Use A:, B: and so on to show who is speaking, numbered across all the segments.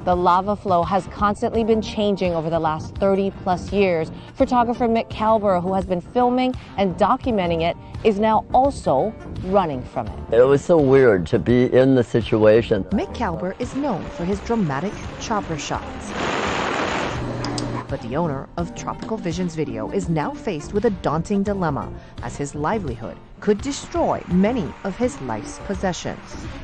A: The lava flow has constantly been changing over the last 30+ years. Photographer Mick Kalber, who has been filming and documenting it, is now also running from it.
B: It was so weird to be in the situation.
A: Mick Kalber is known for his dramatic chopper shots. But the owner of Tropical Visions Video is now faced with a daunting dilemma, as his livelihood could destroy many of his life's possessions.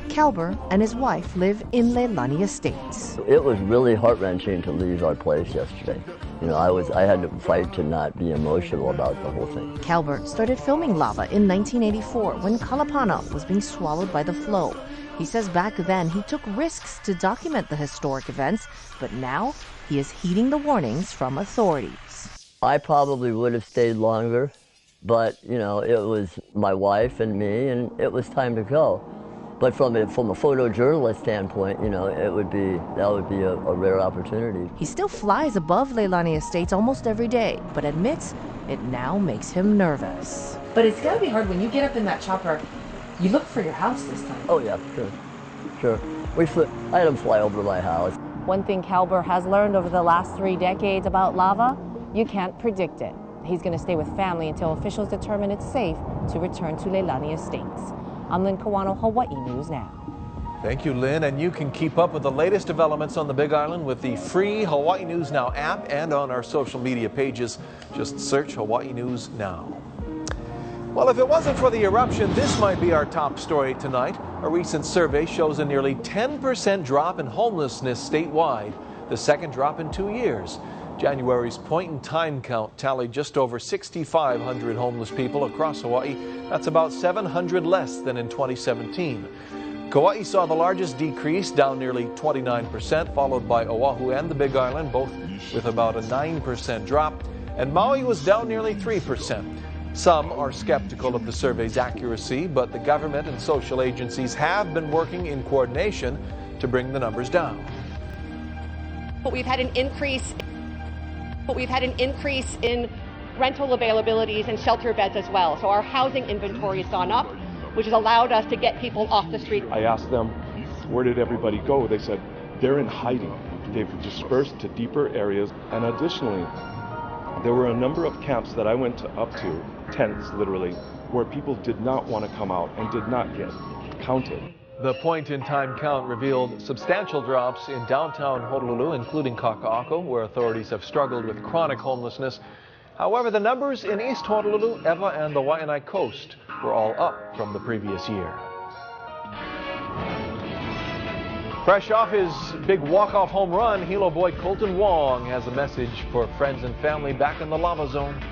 A: Kalber and his wife live in Leilani Estates.
B: It was really heart-wrenching to leave our place yesterday. You know, I had to fight to not be emotional about the whole thing.
A: Kalber started filming lava in 1984 when Kalapana was being swallowed by the flow. He says back then he took risks to document the historic events, but now he is heeding the warnings from authorities.
B: I probably would have stayed longer, but, you know, it was my wife and me, and it was time to go. But from a photojournalist standpoint, you know, that would be a rare opportunity.
A: He still flies above Leilani Estates almost every day, but admits it now makes him nervous. But it's gotta be hard when you get up in that chopper. You look for your house this time.
B: Oh yeah, sure. I had them fly over my house. One thing Kalber has learned over the last 3 decades about lava, you can't predict it. He's going to stay with family until officials determine it's safe to return to Leilani Estates. I'm Lynn Kawano, Hawaii News Now.
C: Thank you, Lynn, and you can keep up with the latest developments on the Big Island with the free Hawaii News Now app and on our social media pages. Just search Hawaii News Now. Well, if it wasn't for the eruption, this might be our top story tonight. A recent survey shows a nearly 10% drop in homelessness statewide, the second drop in 2 years. January's point-in-time count tallied just over 6,500 homeless people across Hawaii. That's about 700 less than in 2017. Kauai saw the largest decrease, down nearly 29%, followed by Oahu and the Big Island, both with about a 9% drop. And Maui was down nearly 3%. Some are skeptical of the survey's accuracy, but the government and social agencies have been working in coordination to bring the numbers down.
D: But we've had an increase in rental availabilities and shelter beds as well. So our housing inventory has gone up, which has allowed us to get people off the street.
E: I asked them, where did everybody go? They said, they're in hiding. They've dispersed to deeper areas. And additionally, there were a number of camps that I went up to, tents literally, where people did not want to come out and did not get counted.
C: The point-in-time count revealed substantial drops in downtown Honolulu, including Kaka'ako, where authorities have struggled with chronic homelessness. However, the numbers in East Honolulu, Ewa, and the Waianae Coast were all up from the previous year. Fresh off his big walk-off home run, Hilo boy Colton Wong has a message for friends and family back in the lava zone.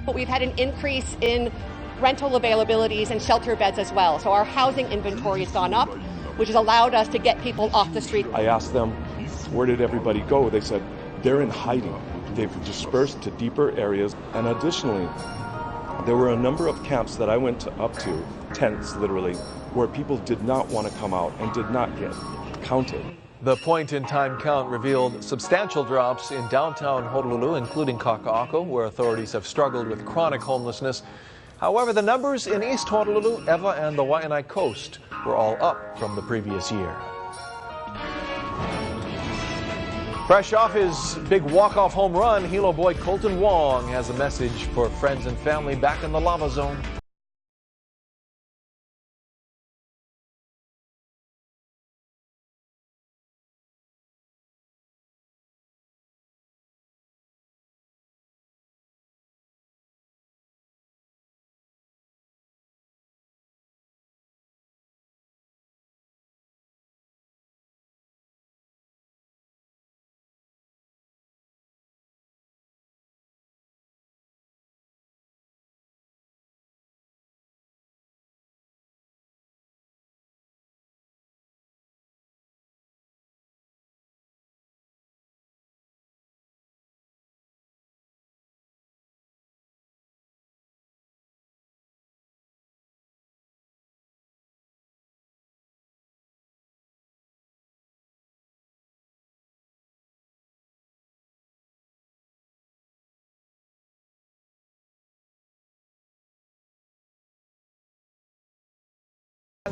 D: But we've had an increase in rental availabilities and shelter beds as well. So our housing inventory has gone up, which has allowed us to get people off the street.
E: I asked them, where did everybody go? They said, they're in hiding. They've dispersed to deeper areas. And additionally, there were a number of camps that I went up to, tents literally, where people did not want to come out and did not get counted.
C: The point-in-time count revealed substantial drops in downtown Honolulu, including Kaka'ako, where authorities have struggled with chronic homelessness. However, the numbers in East Honolulu, Ewa, and the Waianae Coast were all up from the previous year. Fresh off his big walk-off home run, Hilo boy Colton Wong has a message for friends and family back in the lava zone.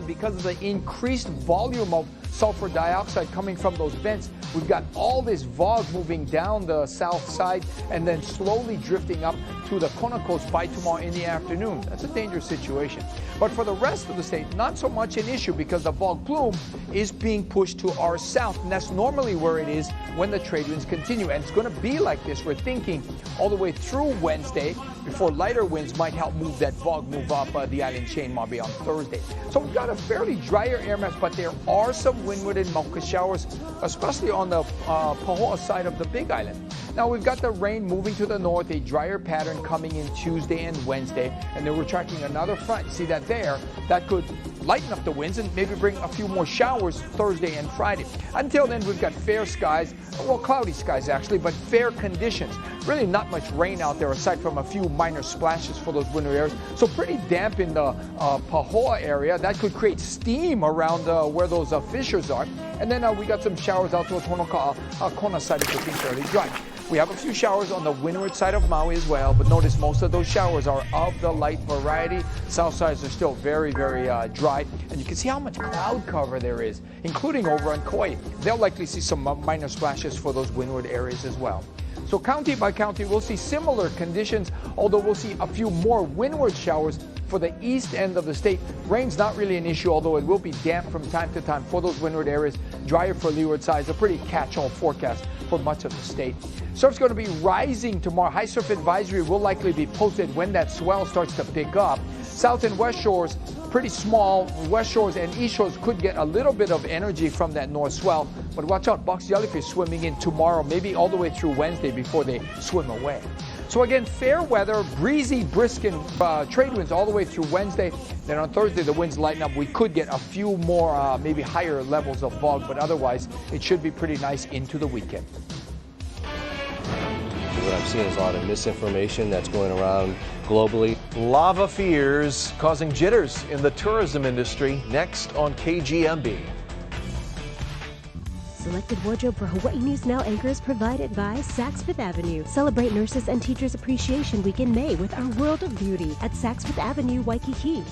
F: Because of the increased volume of sulfur dioxide coming from those vents, we've got all this fog moving down the south side and then slowly drifting up to the Kona coast by tomorrow in the afternoon. That's a dangerous situation. But for the rest of the state, not so much an issue because the fog plume is being pushed to our south, and that's normally where it is when the trade winds continue. And it's going to be like this, we're thinking, all the way through Wednesday before lighter winds might help move that fog move up the island chain maybe on Thursday. So we've got a fairly drier air mass, but there are some windward and Mauka showers, especially on the Pahoa side of the Big Island. Now we've got the rain moving to the north, a drier pattern coming in Tuesday and Wednesday, and then we're tracking another front. See that there? That could lighten up the winds and maybe bring a few more showers Thursday and Friday. Until then, we've got fair skies, well, cloudy skies actually, but fair conditions. Really not much rain out there aside from a few minor splashes for those winter areas. So pretty damp in the Pahoa area. That could create steam around where those fissures are. And then we got some showers out to the Kona side is looking fairly dry. We have a few showers on the windward side of Maui as well, but notice most of those showers are of the light variety. South sides are still very, very dry, and you can see how much cloud cover there is, including over on Kauai. They'll likely see some minor splashes for those windward areas as well. So county by county, we'll see similar conditions, although we'll see a few more windward showers for the east end of the state. Rain's not really an issue, although it will be damp from time to time for those windward areas. Drier for leeward sides, a pretty catch-all forecast for much of the state. Surf's going to be rising tomorrow. High surf advisory will likely be posted when that swell starts to pick up. South and west shores, pretty small. West shores and east shores could get a little bit of energy from that north swell, but watch out, box jellyfish swimming in tomorrow, maybe all the way through Wednesday before they swim away. So again, fair weather, breezy, brisk, and trade winds all the way through Wednesday. Then on Thursday, the winds lighten up. We could get a few more, maybe higher levels of fog, but otherwise, it should be pretty nice into the weekend.
G: What I'm seeing is a lot of misinformation that's going around globally.
C: Lava fears causing jitters in the tourism industry. Next on KGMB.
H: Selected wardrobe for Hawaii News Now anchors provided by Saks Fifth Avenue. Celebrate Nurses and Teachers Appreciation Week in May with our World of Beauty at Saks Fifth Avenue, Waikiki.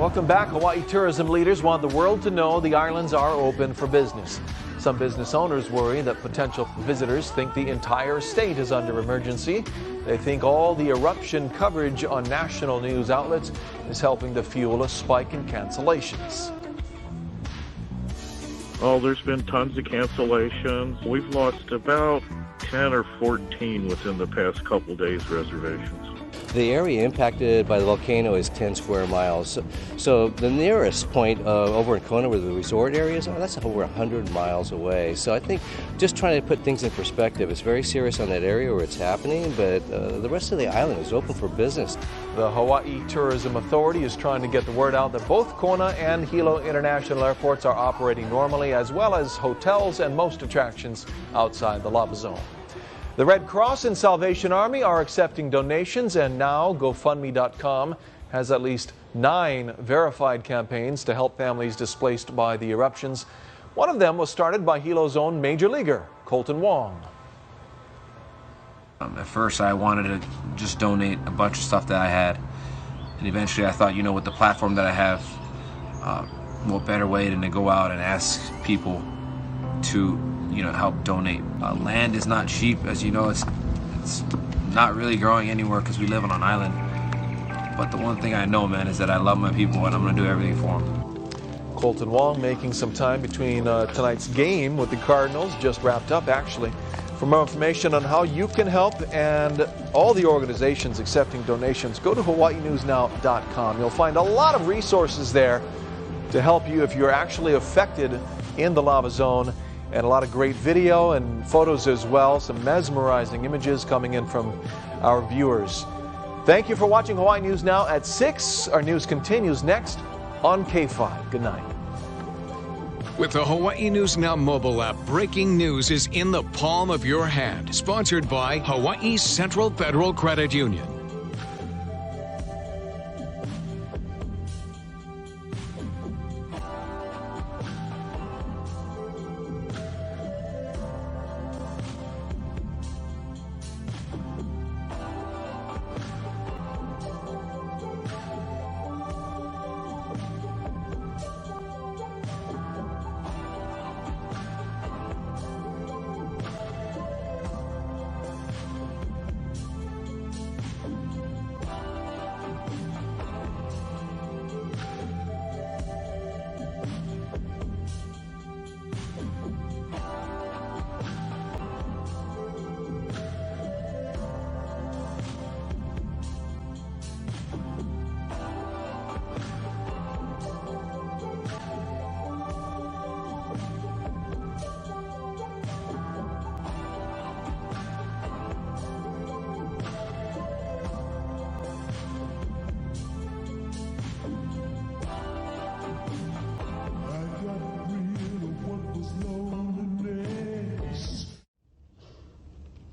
C: Welcome back. Hawaii tourism leaders want the world to know the islands are open for business. Some business owners worry that potential visitors think the entire state is under emergency. They think all the eruption coverage on national news outlets is helping to fuel a spike in cancellations.
I: Oh, there's been tons of cancellations. We've lost about 10 or 14 within the past couple days reservations.
G: The area impacted by the volcano is 10 square miles. So the nearest point over in Kona where the resort areas are, that's over 100 miles away. So I think just trying to put things in perspective, it's very serious on that area where it's happening, but the rest of the island is open for business.
C: The Hawaii Tourism Authority is trying to get the word out that both Kona and Hilo International Airports are operating normally, as well as hotels and most attractions outside the lava zone. The Red Cross and Salvation Army are accepting donations, and now GoFundMe.com has at least 9 verified campaigns to help families displaced by the eruptions. One of them was started by Hilo's own major leaguer, Colton Wong.
J: At first I wanted to just donate a bunch of stuff that I had, and eventually I thought, with the platform that I have, what better way than to go out and ask people to help donate. Land is not cheap, as you know. It's not really growing anywhere because we live on an island. But the one thing I know, man, is that I love my people and I'm going to do everything for them.
C: Colton Wong making some time between tonight's game with the Cardinals, just wrapped up actually. For more information on how you can help and all the organizations accepting donations, go to hawaiinewsnow.com. You'll find a lot of resources there to help you if you're actually affected in the lava zone, and a lot of great video and photos as well. Some mesmerizing images coming in from our viewers. Thank you for watching Hawaii News Now at 6. Our news continues next on K5. Good night.
K: With the Hawaii News Now mobile app, breaking news is in the palm of your hand. Sponsored by Hawaii Central Federal Credit Union.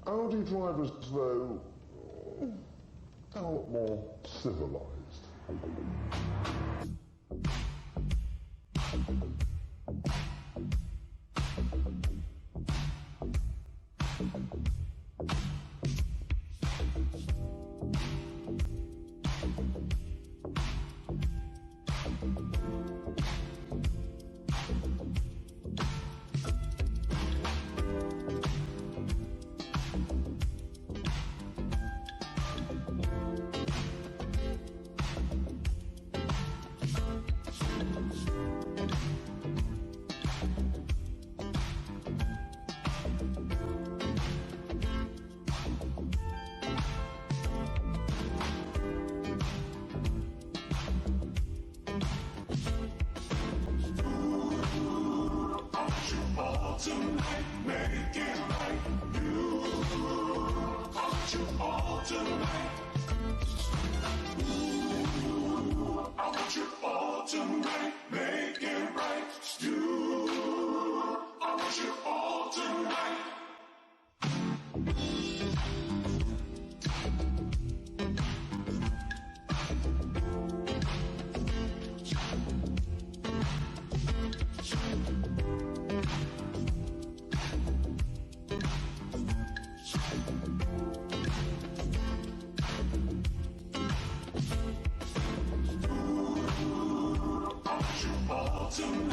L: Audi drivers, though, are a lot more civilised.
M: Tonight, make it right. You, I want you all tonight. Ooh, I want you all tonight, make it right. You, I want you all tonight.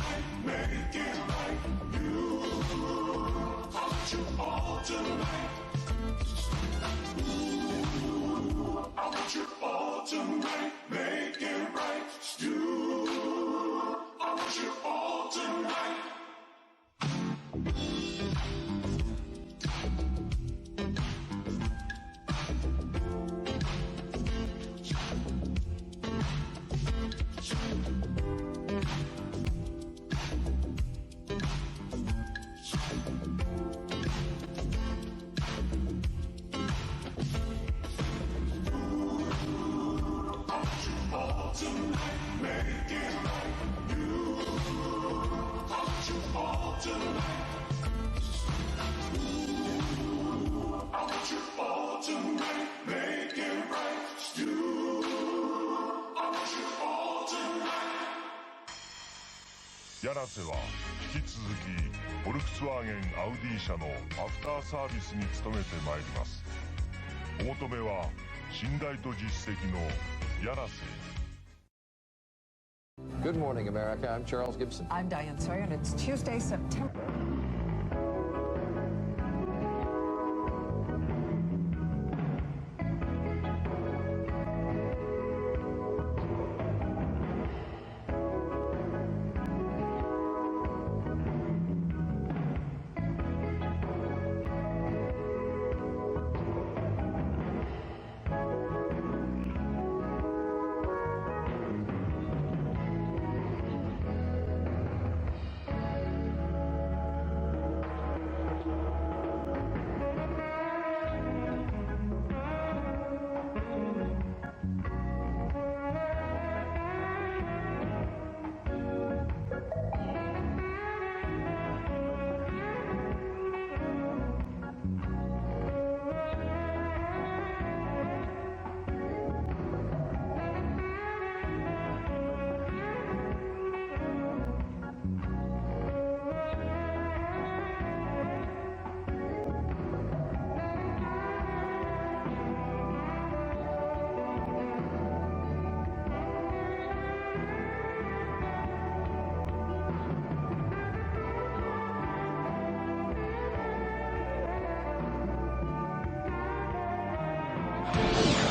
M: tonight, make it right. You, I want you all tonight. Ooh, I want you all tonight, make it right. You, I want you all tonight. Tonight, make it right. You, I want you all tonight. Ooh, I want you all tonight, make it right. You, I want you all tonight.
L: 柳瀬は引き続きフォルクスワーゲンアウディ社のアフターサービスに努めてまいります。お求めは信頼と実績の柳瀬。
N: Good morning, America. I'm Charles Gibson.
O: I'm Diane Sawyer, and it's Tuesday, September.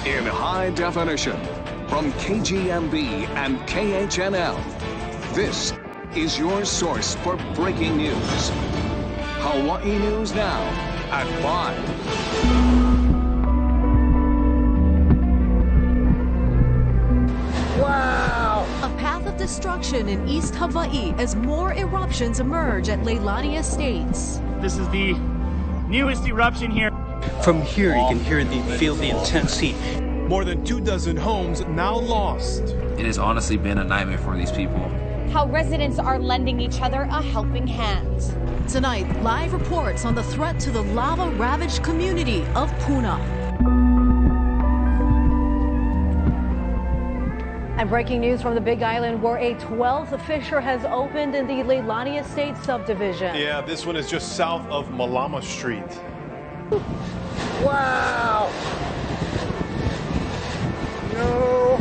K: In high definition, from KGMB and KHNL, this is your source for breaking news. Hawaii News Now at 5.
P: Wow! A path of destruction in East Hawaii as more eruptions emerge at Leilani Estates.
Q: This is the newest eruption here.
R: From here, you can feel the intense heat.
S: More than 24 homes now lost.
J: It has honestly been a nightmare for these people.
T: How residents are lending each other a helping hand.
P: Tonight, live reports on the threat to the lava-ravaged community of Puna.
B: And breaking news from the Big Island, where a 12th fissure has opened in the Leilani Estates subdivision.
S: Yeah, this one is just south of Malama Street.
F: Wow! No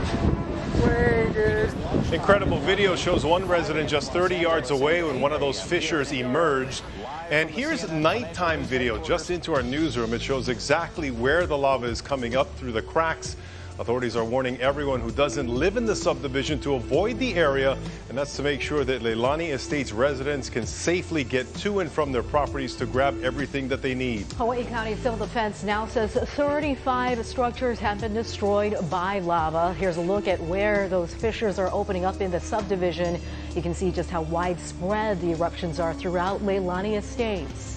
F: way, dude.
S: Incredible video shows one resident just 30 yards away when one of those fissures emerged. And here's nighttime video just into our newsroom. It shows exactly where the lava is coming up through the cracks. Authorities are warning everyone who doesn't live in the subdivision to avoid the area, and that's to make sure that Leilani Estates residents can safely get to and from their properties to grab everything that they need.
B: Hawaii County Civil Defense now says 35 structures have been destroyed by lava. Here's a look at where those fissures are opening up in the subdivision. You can see just how widespread the eruptions are throughout Leilani Estates.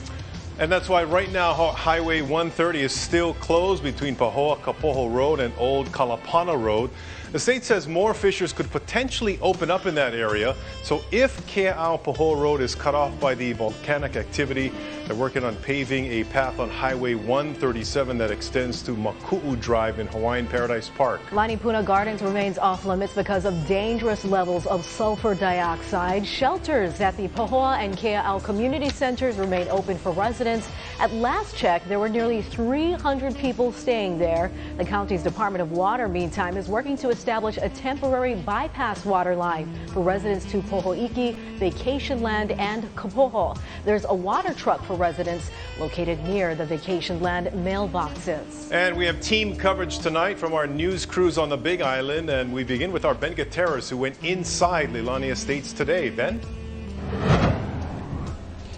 S: And that's why right now Highway 130 is still closed between Pahoa-Kapoho Road and Old Kalapana Road. The state says more fissures could potentially open up in that area. So if Kea'au-Pahoa Road is cut off by the volcanic activity, they're working on paving a path on Highway 137 that extends to Maku'u Drive in Hawaiian Paradise Park.
B: Leilani Puna Gardens remains off limits because of dangerous levels of sulfur dioxide. Shelters at the Pahoa and Kea'au community centers remain open for residents. At last check, there were nearly 300 people staying there. The county's Department of Water, meantime, is working to
P: establish a temporary bypass water line for residents to Poho'iki, Vacation Land, and Kapoho. There's a water truck for residents located near the Vacation Land mailboxes.
S: And we have team coverage tonight from our news crews on the Big Island, and we begin with our Ben Gutierrez, who went inside Leilani Estates today. Ben?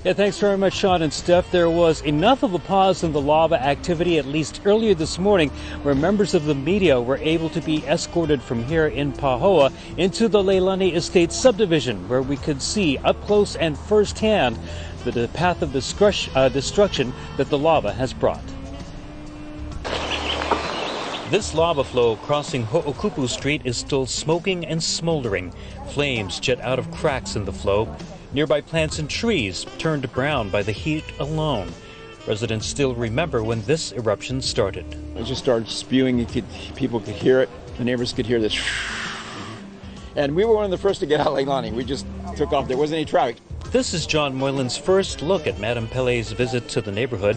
R: Yeah, thanks very much, Sean and Steph. There was enough of a pause in the lava activity, at least earlier this morning, where members of the media were able to be escorted from here in Pahoa into the Leilani Estates subdivision, where we could see up close and firsthand the path of destruction that the lava has brought. This lava flow crossing Ho'okupu Street is still smoking and smoldering. Flames jet out of cracks in the flow. Nearby plants and trees turned brown by the heat alone. Residents still remember when this eruption started.
U: It just started spewing. People could hear it. The neighbors could hear this. And we were one of the first to get out of Leilani. We just took off. There wasn't any traffic.
R: This is John Moylan's first look at Madame Pele's visit to the neighborhood.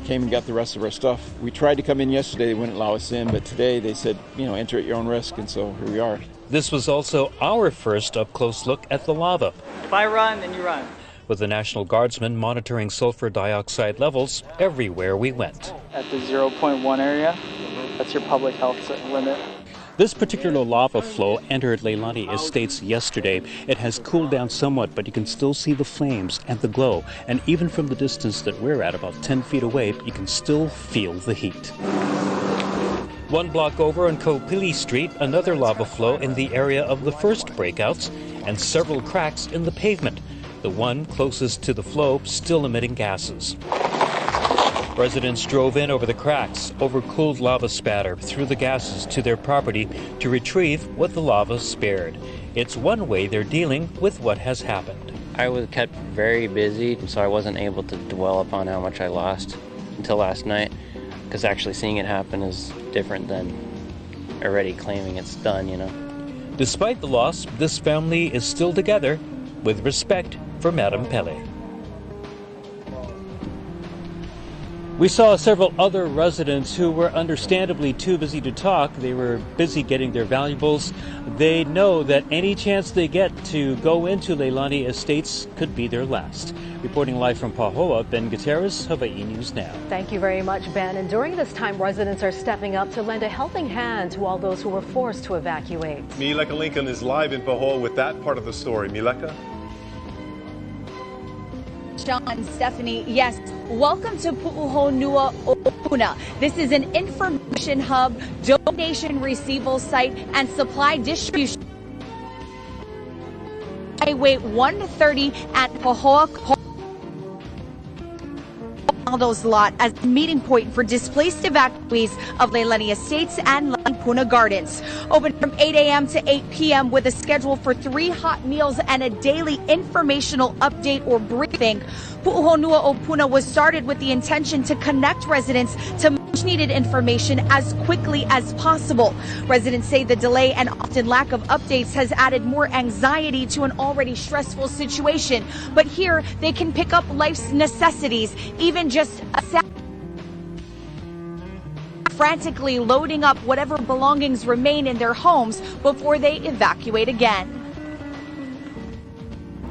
U: Came and got the rest of our stuff. We tried to come in yesterday. They wouldn't allow us in. But today they said, enter at your own risk. And so here we are.
R: This was also our first up-close look at the lava.
V: If I run, then you run.
R: With the National Guardsmen monitoring sulfur dioxide levels everywhere we went.
V: At the 0.1 area, that's your public health limit.
R: This particular lava flow entered Leilani Estates yesterday. It has cooled down somewhat, but you can still see the flames and the glow. And even from the distance that we're at, about 10 feet away, you can still feel the heat. 1 block over on Kopili Street, another lava flow in the area of the first breakouts, and several cracks in the pavement. The one closest to the flow still emitting gases. Residents drove in over the cracks, overcooled lava spatter through the gases to their property to retrieve what the lava spared. It's one way they're dealing with what has happened.
W: I was kept very busy, so I wasn't able to dwell upon how much I lost until last night, because actually seeing it happen is different than already claiming it's done,
R: Despite the loss, this family is still together with respect for Madame Pele. We saw several other residents who were understandably too busy to talk. They were busy getting their valuables. They know that any chance they get to go into Leilani Estates could be their last. Reporting live from Pahoa, Ben Gutierrez, Hawaii News Now.
P: Thank you very much, Ben. And during this time, residents are stepping up to lend a helping hand to all those who were forced to evacuate.
S: Mileka Lincoln is live in Pahoa with that part of the story. Mileka?
T: John, Stephanie, yes, welcome to Pu'uhonua Opuna. This is an information hub, donation receival site, and supply distribution. Highway 130 at Pahoa Aldo's lot as a meeting point for displaced evacuees of Leilani Estates and Puna Gardens. Open from 8 a.m. to 8 p.m. with a schedule for 3 hot meals and a daily informational update or briefing. Pu'uhonua Opuna was started with the intention to connect residents to much needed information as quickly as possible. Residents say the delay and often lack of updates has added more anxiety to an already stressful situation. But here they can pick up life's necessities, even just a frantically loading up whatever belongings remain in their homes before they evacuate again.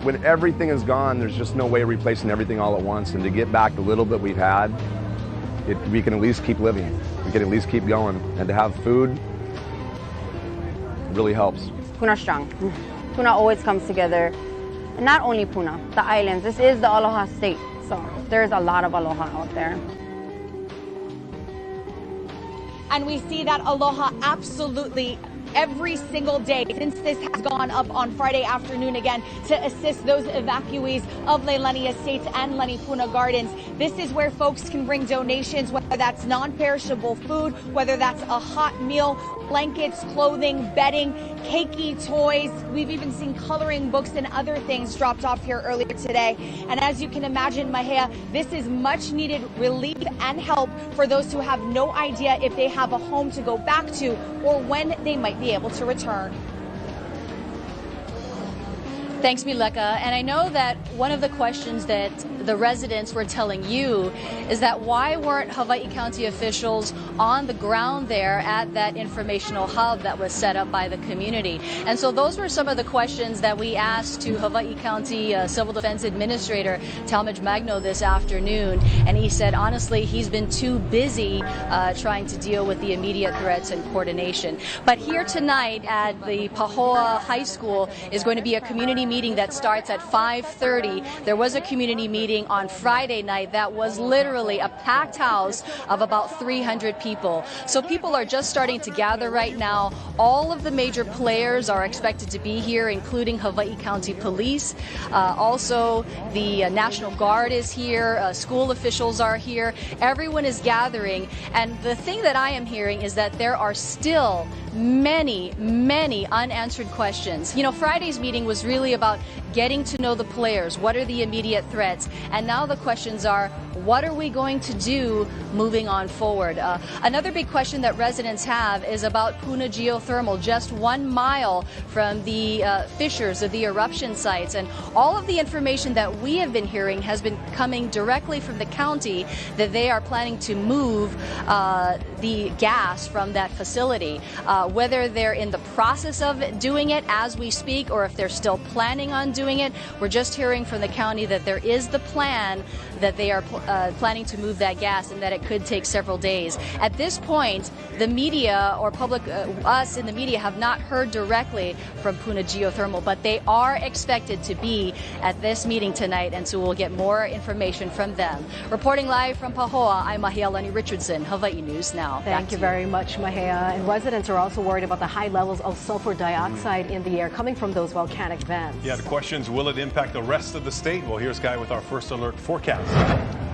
X: When everything is gone, there's just no way of replacing everything all at once. And to get back the little bit we've had, we can at least keep living. We can at least keep going. And to have food really helps.
Y: Puna strong. Puna always comes together. And not only Puna, the islands. This is the Aloha state. So there's a lot of aloha out there.
T: And we see that aloha absolutely every single day since this has gone up on Friday afternoon again to assist those evacuees of Leilani Estates and Lanipuna Gardens. This is where folks can bring donations, whether that's non-perishable food, whether that's a hot meal, blankets, clothing, bedding, keiki toys. We've even seen coloring books and other things dropped off here earlier today. And as you can imagine, Mahea, this is much needed relief and help for those who have no idea if they have a home to go back to or when they might be able to return.
A: Thanks, Mileka. And I know that one of the questions that the residents were telling you is that why weren't Hawaii County officials on the ground there at that informational hub that was set up by the community? And so those were some of the questions that we asked to Hawaii County Civil Defense Administrator Talmadge Magno this afternoon. And he said, honestly, he's been too busy trying to deal with the immediate threats and coordination. But here tonight at the Pahoa High School is going to be a community meeting that starts at 5:30. There was a community meeting on Friday night that was literally a packed house of about 300 people. So people are just starting to gather right now. All of the major players are expected to be here, including Hawaii County Police. Also, the National Guard is here. School officials are here. Everyone is gathering. And the thing that I am hearing is that there are still many unanswered questions. You know, Friday's meeting was really about getting to know the players. What are the immediate threats? And now the questions are, what are we going to do moving on forward? Another big question that residents have is about Puna Geothermal, just 1 mile from the fissures of the eruption sites. And all of the information that we have been hearing has been coming directly from the county that they are planning to move the gas from that facility. Whether they're in the process of doing it as we speak or if they're still planning on doing it, we're just hearing from the county that there is the plan that they are planning to move that gas and that it could take several days. At this point, the media or public, us in the media have not heard directly from Puna Geothermal, but they are expected to be at this meeting tonight, and so we'll get more information from them. Reporting live from Pahoa, I'm Leilani Richardson, Hawaii News Now.
P: Thank you very much, Mahea. And residents are also worried about the high levels of sulfur dioxide in the air coming from those volcanic vents.
S: Yeah, the questions, will it impact the rest of the state? Well, here's Guy with our first alert forecast.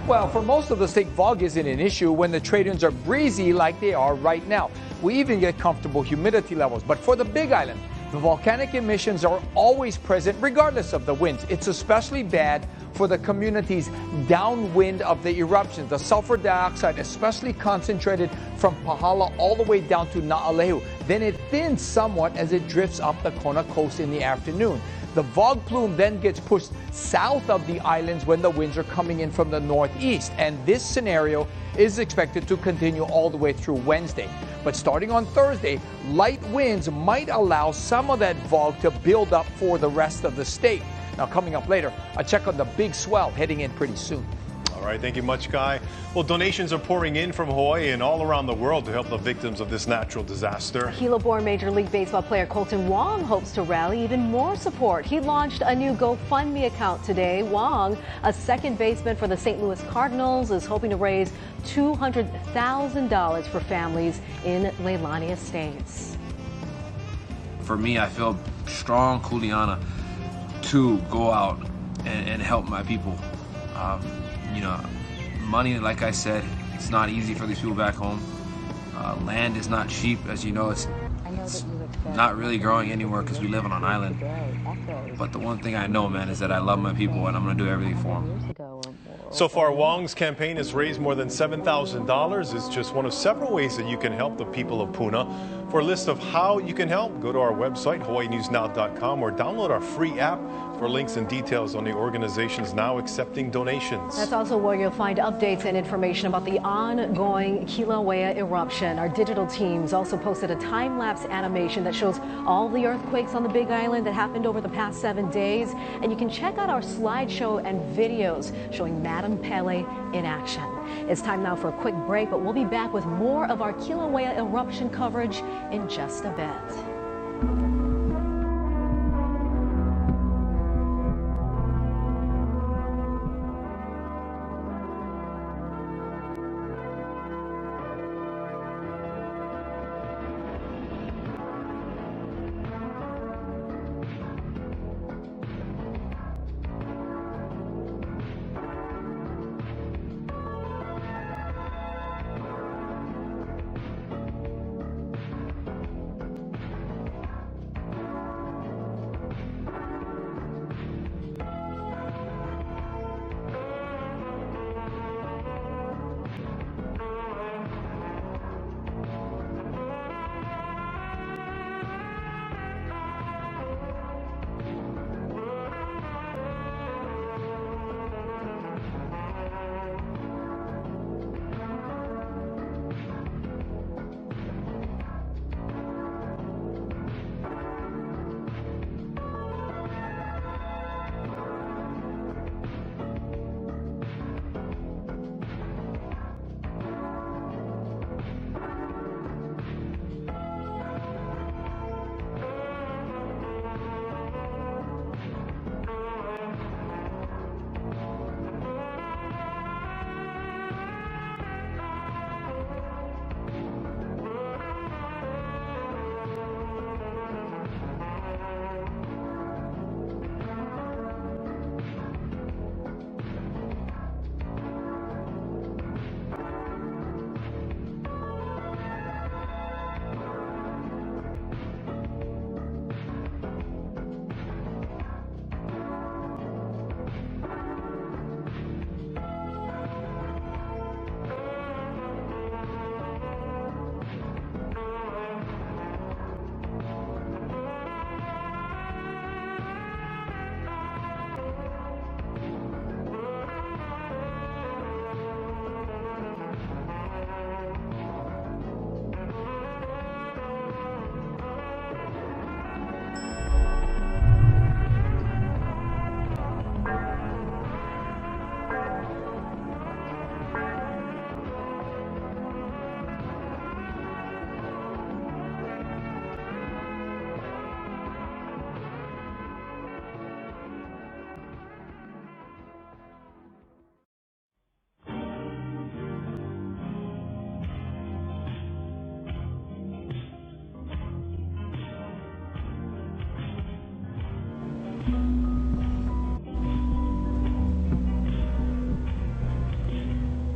F: Well, for most of the state, fog isn't an issue when the trade winds are breezy like they are right now. We even get comfortable humidity levels. But for the Big Island, the volcanic emissions are always present regardless of the winds. It's especially bad for the communities downwind of the eruptions. The sulfur dioxide especially concentrated from Pahala all the way down to Na'alehu. Then it thins somewhat as it drifts up the Kona coast in the afternoon. The fog plume then gets pushed south of the islands when the winds are coming in from the northeast. And this scenario is expected to continue all the way through Wednesday. But starting on Thursday, light winds might allow some of that fog to build up for the rest of the state. Now, coming up later, a check on the big swell heading in pretty soon.
S: All right, thank you much, Guy. Well, donations are pouring in from Hawaii and all around the world to help the victims of this natural disaster.
P: Hilo-born Major League Baseball player Colton Wong hopes to rally even more support. He launched a new GoFundMe account today. Wong, a second baseman for the St. Louis Cardinals, is hoping to raise $200,000 for families in Leilani estates.
J: For me, I feel strong, Kuleana, to go out and help my people. You know, money, like I said, it's not easy for these people back home. Land is not cheap, as you know. It's not really growing anywhere because we live on an island. But the one thing I know, man, is that I love my people and I'm going to do everything for them.
S: So far, Wong's campaign has raised more than $7,000. It's just one of several ways that you can help the people of Puna. For a list of how you can help, go to our website, hawaiinewsnow.com, or download our free app for links and details on the organizations now accepting donations.
P: That's also where you'll find updates and information about the ongoing Kilauea eruption. Our digital teams also posted a time-lapse animation that shows all the earthquakes on the Big Island that happened over the past 7 days. And you can check out our slideshow and videos showing Madam Pele in action. It's time now for a quick break, but we'll be back with more of our Kilauea eruption coverage in just a bit.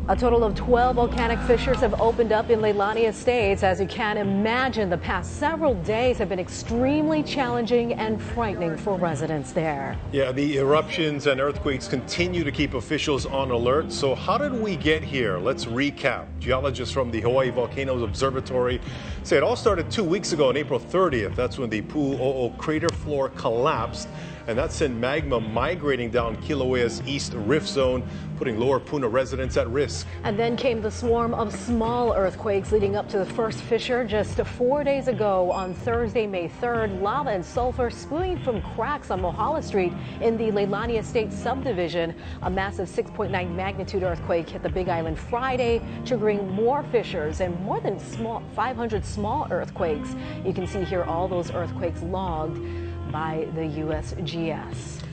P: A total of 12 volcanic fissures have opened up in Leilani Estates. As you can imagine, the past several days have been extremely challenging and frightening for residents there.
S: Yeah, the eruptions and earthquakes continue to keep officials on alert. So how did we get here? Let's recap. Geologists from the Hawaii Volcano Observatory say it all started 2 weeks ago on April 30th. That's when the Pu'u'o crater floor collapsed, and that sent magma migrating down Kilauea's east rift zone, putting lower Puna residents at risk.
P: And then came the swarm of small earthquakes leading up to the first fissure just 4 days ago on Thursday, May 3rd. Lava and sulfur spewing from cracks on Mohala Street in the Leilani Estate subdivision. A massive 6.9 magnitude earthquake hit the Big Island Friday, triggering more fissures and more than 500 small earthquakes. You can see here all those earthquakes logged by the USGS.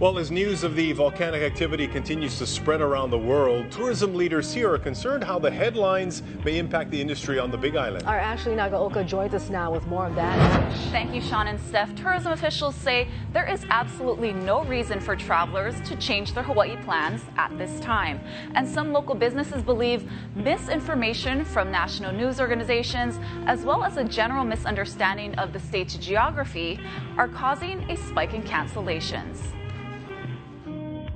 S: Well, as news of the volcanic activity continues to spread around the world, tourism leaders here are concerned how the headlines may impact the industry on the Big Island.
P: Our Ashley Nagaoka joins us now with more of that.
D: Thank you, Sean and Steph. Tourism officials say there is absolutely no reason for travelers to change their Hawaii plans at this time. And some local businesses believe misinformation from national news organizations, as well as a general misunderstanding of the state's geography, are causing a spike in cancellations.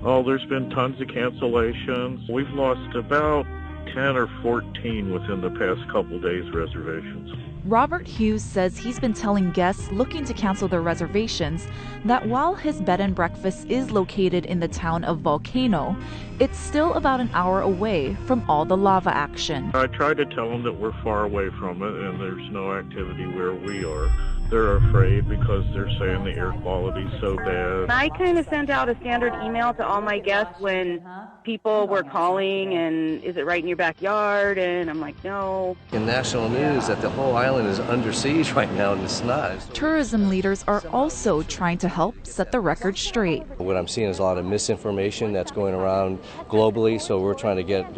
E: Oh, there's been tons of cancellations. We've lost about 10 or 14 within the past couple days reservations.
G: Robert Hughes says he's been telling guests looking to cancel their reservations that while his bed and breakfast is located in the town of Volcano, it's still about an hour away from all the lava action.
E: I tried to tell them that we're far away from it and there's no activity where we are. They're afraid because they're saying the air quality's so bad.
H: I kind of sent out a standard email to all my guests when people were calling and is it right in your backyard? And I'm like, no.
I: In national news that the whole island is under siege right now, and it's not.
G: Tourism leaders are also trying to help set the record straight.
I: What I'm seeing is a lot of misinformation that's going around globally, so we're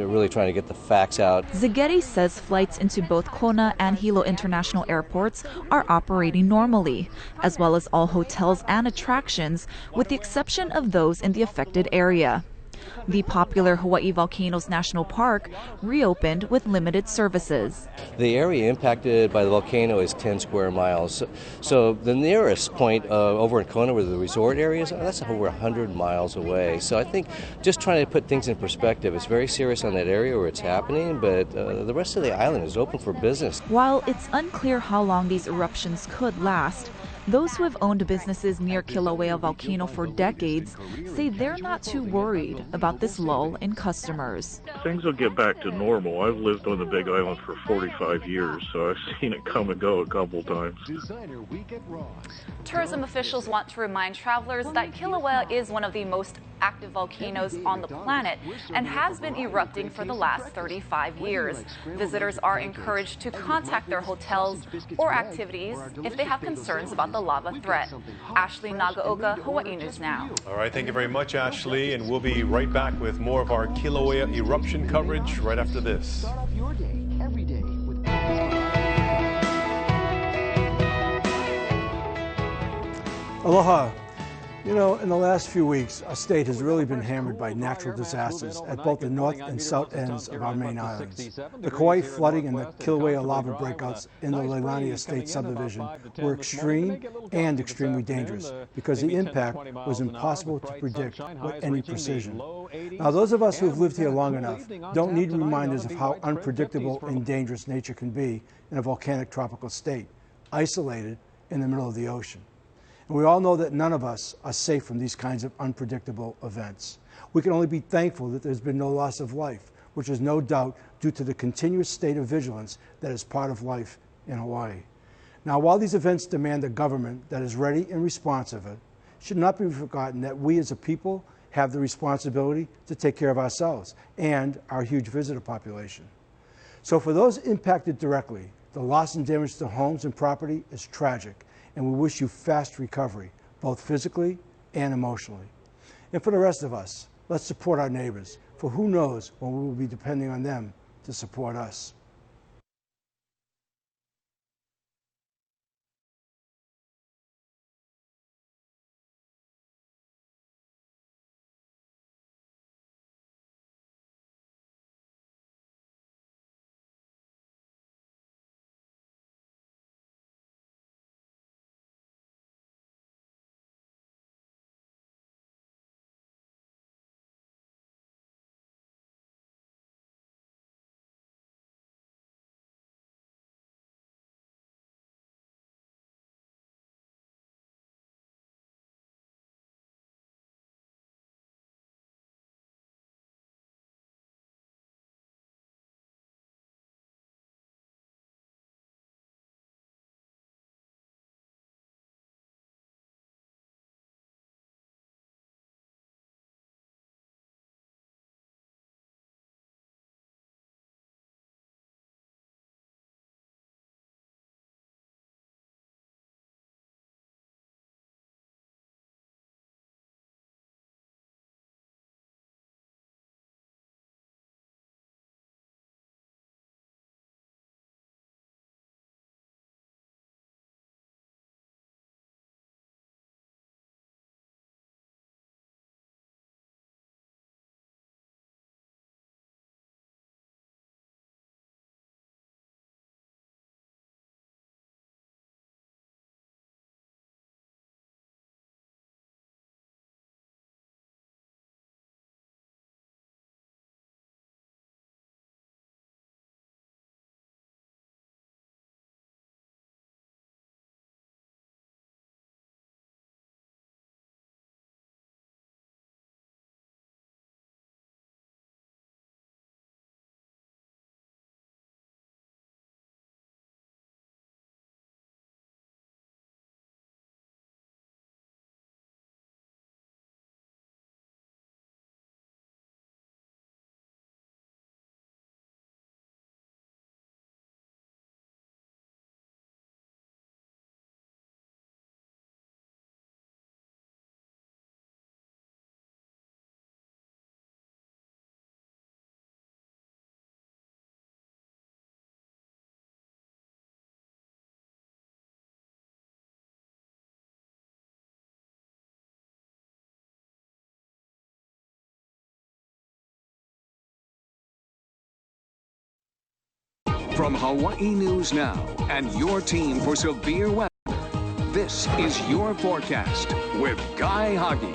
I: really trying to get the facts out.
G: Zaghetti says flights into both Kona and Hilo international airports are operating normally, as well as all hotels and attractions, with the exception of those in the affected area. The popular Hawaii Volcanoes National Park reopened with limited services.
I: The area impacted by the volcano is 10 square miles. So the nearest point over in Kona, where the resort area is, that's over 100 miles away. So I think just trying to put things in perspective, it's very serious on that area where it's happening, but the rest of the island is open for business.
G: While it's unclear how long these eruptions could last, those who have owned businesses near Kilauea Volcano for decades say they're not too worried about this lull in customers.
E: Things will get back to normal. I've lived on the Big Island for 45 years, so I've seen it come and go a couple times.
D: Tourism officials want to remind travelers that Kilauea is one of the most active volcanoes on the planet and has been erupting for the last 35 years. Visitors are encouraged to contact their hotels or activities if they have concerns about the lava threat. Ashley Nagaoka, Hawaii News Now.
S: All right, thank you very much, Ashley, and we'll be right back with more of our Kilauea eruption coverage right after this.
Z: Aloha. You know, in the last few weeks, our state has really been hammered by natural disasters at both the north and south ends of our main islands. The Kauai flooding and the Kilauea lava breakouts in the Leilani Estate subdivision were extreme and extremely dangerous because the impact was impossible to predict with any precision. Now, those of us who have lived here long enough don't need reminders of how unpredictable and dangerous nature can be in a volcanic tropical state, isolated in the middle of the ocean. And we all know that none of us are safe from these kinds of unpredictable events. We can only be thankful that there's been no loss of life, which is no doubt due to the continuous state of vigilance that is part of life in Hawaii. Now, while these events demand a government that is ready and responsive, it should not be forgotten that we as a people have the responsibility to take care of ourselves and our huge visitor population. So for those impacted directly, the loss and damage to homes and property is tragic, and we wish you fast recovery, both physically and emotionally. And for the rest of us, let's support our neighbors, for who knows when we will be depending on them to support us.
C: From Hawaii News Now and your team for severe weather, this is your forecast with Guy Hagi.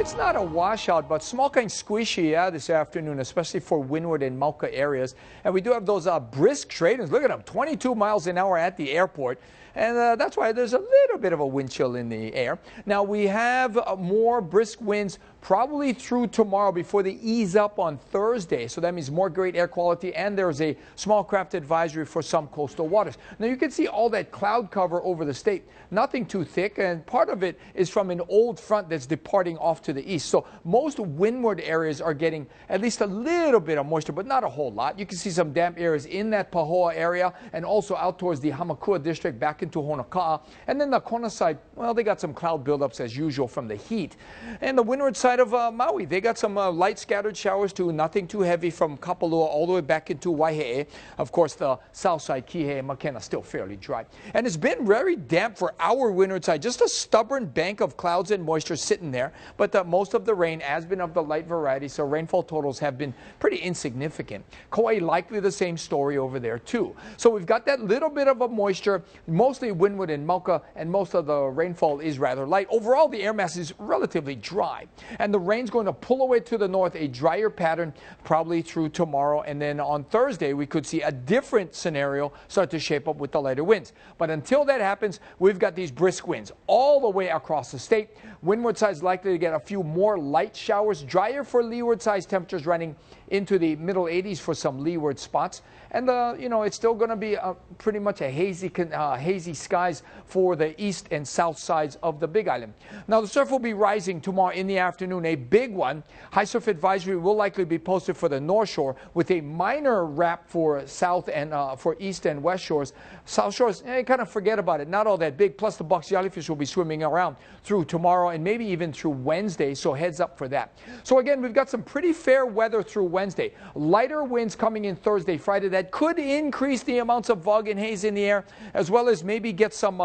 F: It's not a washout, but small kind squishy this afternoon, especially for windward and Mauka areas. And we do have those brisk trade-ins. Look at them, 22 miles an hour at the airport. And that's why there's a little bit of a wind chill in the air. Now, we have more brisk winds probably through tomorrow before they ease up on Thursday. So that means more great air quality, and there's a small craft advisory for some coastal waters. Now, you can see all that cloud cover over the state. Nothing too thick, and part of it is from an old front that's departing off to the east. So most windward areas are getting at least a little bit of moisture, but not a whole lot. You can see some damp areas in that Pahoa area and also out towards the Hamakua district back into Honoka'a. And then the Kona side, well, they got some cloud buildups as usual from the heat. And the windward side of Maui, they got some light scattered showers too, nothing too heavy from Kapalua all the way back into Waihe'e. Of course, the south side, Kihei and Makena, still fairly dry. And it's been very damp for our windward side, just a stubborn bank of clouds and moisture sitting there. But most of the rain has been of the light variety, so rainfall totals have been pretty insignificant. Kauai, likely the same story over there too. So we've got that little bit of a moisture, mostly windward and Mauka, and most of the rainfall is rather light. Overall, the air mass is relatively dry. And the rain's going to pull away to the north, a drier pattern probably through tomorrow. And then on Thursday, we could see a different scenario start to shape up with the lighter winds. But until that happens, we've got these brisk winds all the way across the state. Windward side is likely to get a few more light showers, drier for leeward side, temperatures running into the middle 80s for some leeward spots. And, it's still going to be pretty much a hazy skies for the east and south sides of the Big Island. Now, the surf will be rising tomorrow in the afternoon, a big one. High surf advisory will likely be posted for the North Shore with a minor wrap for south and for east and west shores. South shores, kind of forget about it, not all that big. Plus, the box jellyfish will be swimming around through tomorrow and maybe even through Wednesday, so heads up for that. So, again, we've got some pretty fair weather through Wednesday. Lighter winds coming in Thursday, Friday. That could increase the amounts of fog and haze in the air, as well as maybe get some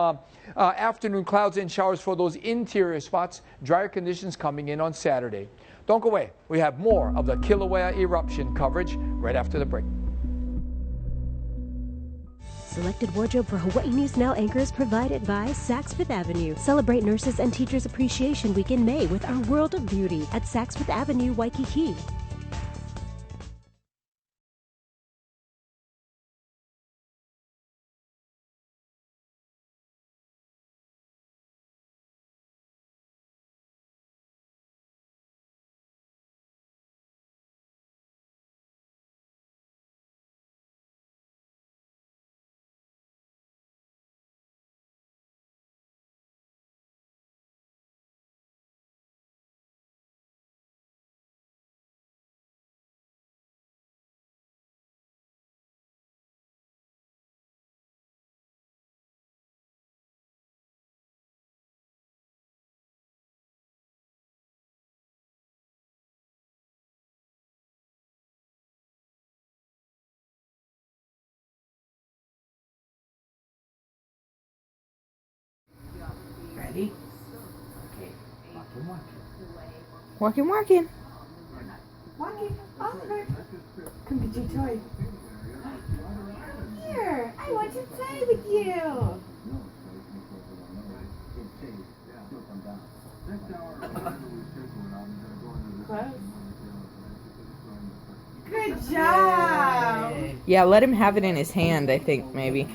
F: afternoon clouds and showers for those interior spots. Drier conditions coming in on Saturday. Don't go away. We have more of the Kilauea eruption coverage right after the break.
K: Selected wardrobe for Hawaii News Now anchors provided by Saks Fifth Avenue. Celebrate Nurses and Teachers Appreciation Week in May with our World of Beauty at Saks Fifth Avenue, Waikiki.
L: Ready? Okay.
M: Walking.
L: Walking. All right. Come get your toy. Here, I want to play with you. Close. Good job.
M: Yeah, let him have it in his hand, I think, maybe.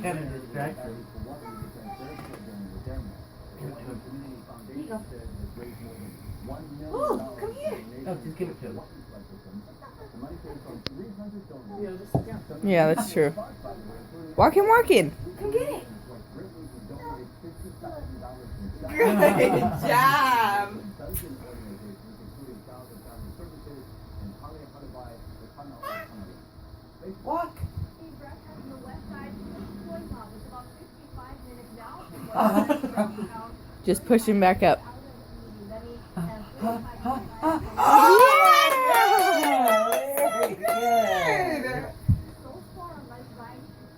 L: Oh, come here. Oh, just give it to him.
M: Yeah, that's true. Walking.
L: Come get it. Good job. Walk.
M: Just push him back up.
L: Very good.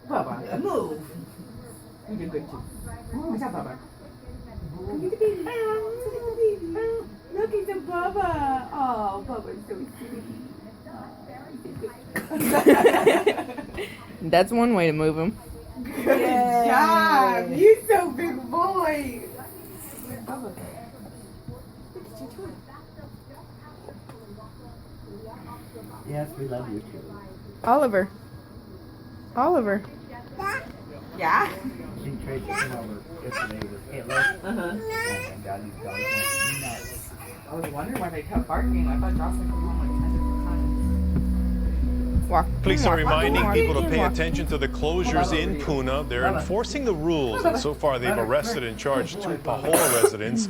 L: Bubba, move. You did good too. What's up, Bubba? Look at the baby. Look at the baby. Look at the Bubba. Oh, Bubba's so sweet.
M: That's one way to move him.
L: Good job. You so big boy.
B: Yes, we love you too.
M: Oliver. Oliver.
L: Yeah.
B: She Tracy came over yesterday with Hitler. And Daddy's dog went nuts.
L: I was wondering why they kept barking. I thought Jocelyn came home like 10 different times.
S: Police are reminding people to pay attention to the closures in Puna. They're enforcing the rules, and so far they've arrested and charged 2 Pahoa residents.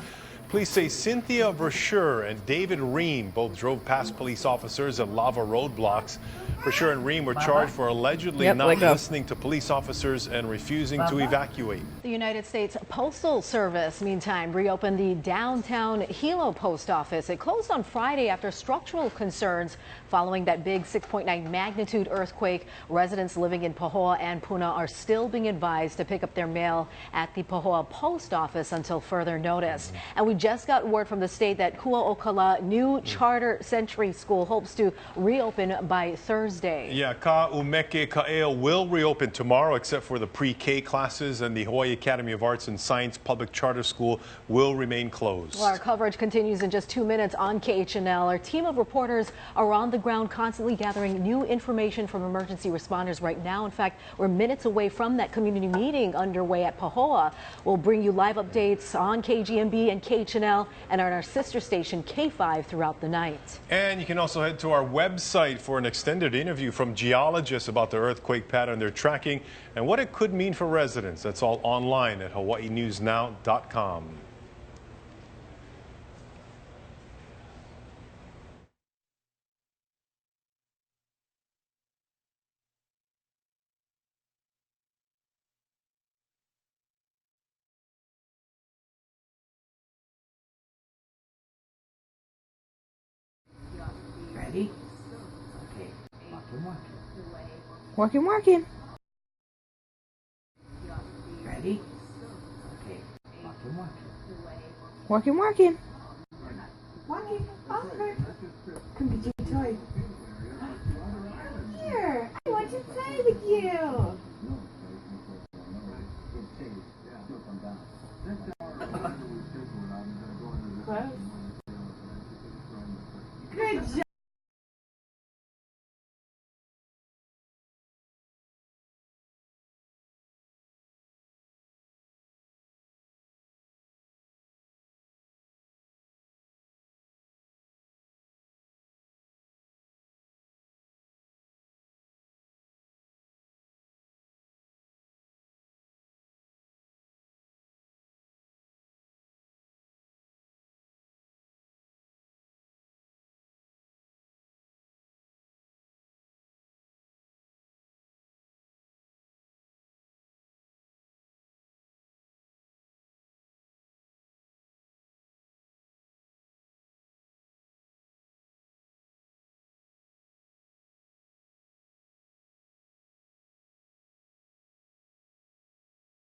S: Police say Cynthia Verschure and David Ream both drove past police officers at lava roadblocks. Verschure and Ream were charged for allegedly not listening to police officers and refusing to evacuate.
P: The United States Postal Service, meantime, reopened the downtown Hilo post office. It closed on Friday after structural concerns following that big 6.9 magnitude earthquake. Residents living in Pahoa and Puna are still being advised to pick up their mail at the Pahoa post office until further notice. And we just got word from the state that Kua'okala New Charter Century School hopes to reopen by Thursday.
S: Yeah, Ka'umeke Ka'eo will reopen tomorrow, except for the pre-K classes, and the Hawaii Academy of Arts and Science Public Charter School will remain closed.
P: Well, our coverage continues in just 2 minutes on KHNL. Our team of reporters are on the ground constantly gathering new information from emergency responders right now. In fact, we're minutes away from that community meeting underway at Pahoa. We'll bring you live updates on KGMB and KHNL and on our sister station K5 throughout the night.
S: And you can also head to our website for an extended interview from geologists about the earthquake pattern they're tracking and what it could mean for residents. That's all online at hawaiinewsnow.com.
B: Ready? Okay.
M: Walking, walking.
B: Ready? Okay.
M: Walking, walking.
L: Walking. Oliver. Come get your toy. Here. I want to play with you.